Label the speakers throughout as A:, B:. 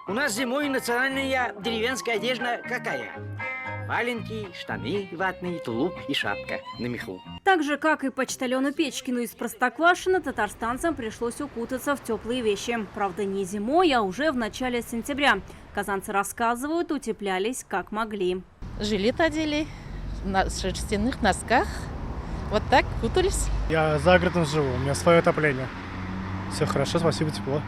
A: У нас зимой национальная деревенская одежда какая? Валенки, штаны ватные, тулуп и шапка на меху.
B: Так же, как и почтальону Печкину из Простоквашино, татарстанцам пришлось укутаться в теплые вещи. Правда, не зимой, а уже в начале сентября. Казанцы рассказывают, утеплялись как могли.
C: Жилет одели, на шерстяных носках. Вот так кутались.
D: Я за городом живу, у меня свое отопление. Все хорошо, спасибо, тепло.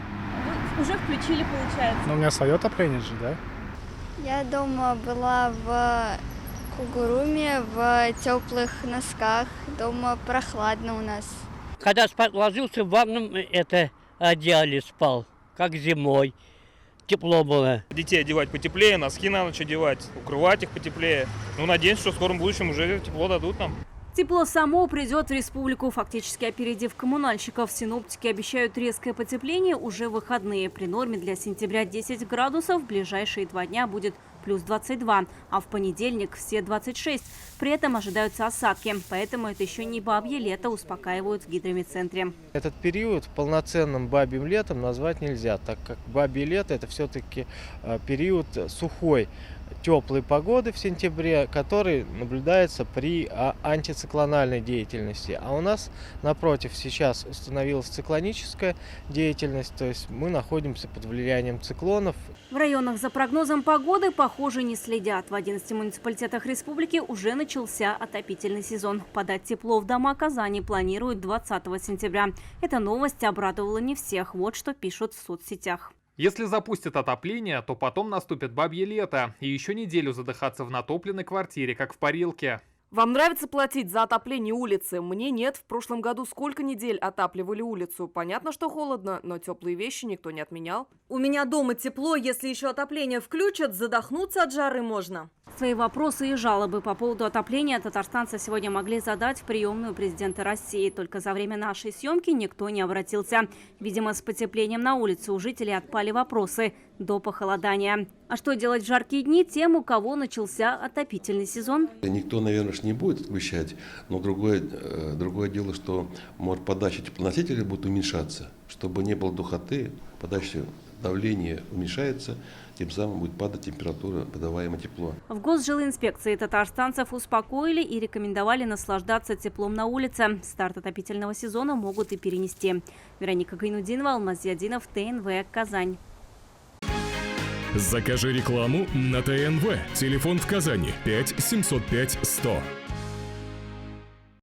B: Вы уже включили, получается?
D: Но у меня свое отопление же, да?
E: Я дома была в кугуруме, в теплых носках. Дома прохладно у нас.
F: Когда спать ложился, в ванном одеяле спал, как зимой. Тепло было.
G: Детей одевать потеплее, носки на ночь одевать, укрывать их потеплее. Ну, надеемся, что в скором будущем уже тепло дадут нам.
B: Тепло само придет в республику, фактически опередив коммунальщиков. Синоптики обещают резкое потепление уже в выходные. При норме для сентября 10 градусов, в ближайшие 2 дня будет плюс 22, а в понедельник все 26. При этом ожидаются осадки, поэтому это еще не бабье лето, успокаивают в гидромедцентре.
H: Этот период полноценным бабьим летом назвать нельзя, так как бабье лето – это все-таки период сухой, теплой погоды в сентябре, который наблюдается при антициклональной деятельности. А у нас, напротив, сейчас установилась циклоническая деятельность, то есть мы находимся под влиянием циклонов.
B: В районах за прогнозом погоды, похоже, не следят. В 11 муниципалитетах республики уже начался отопительный сезон. Подать тепло в дома Казани планируют 20 сентября. Эта новость обрадовала не всех. Вот что пишут в соцсетях.
I: Если запустят отопление, то потом наступит бабье лето. И еще неделю задыхаться в натопленной квартире, как в парилке.
J: Вам нравится платить за отопление улицы? Мне нет. В прошлом году сколько недель отапливали улицу? Понятно, что холодно, но теплые вещи никто не отменял.
K: У меня дома тепло, если еще отопление включат, задохнуться от жары можно.
B: Свои вопросы и жалобы по поводу отопления татарстанцы сегодня могли задать в приемную президента России. Только за время нашей съемки никто не обратился. Видимо, с потеплением на улице у жителей отпали вопросы до похолодания. А что делать в жаркие дни тем, у кого начался отопительный сезон?
L: Никто, наверное, не будет отключать, но другое дело, что может подача теплоносителя будет уменьшаться, чтобы не было духоты, подача давление уменьшается, тем самым будет падать температура, подаваемое тепло.
B: В Госжилинспекции татарстанцев успокоили и рекомендовали наслаждаться теплом на улице. Старт отопительного сезона могут и перенести. Вероника Гайнудинова, Алмаз Зиадинов, ТНВ, Казань.
M: Закажи рекламу на ТНВ. Телефон в Казани 5 705 100.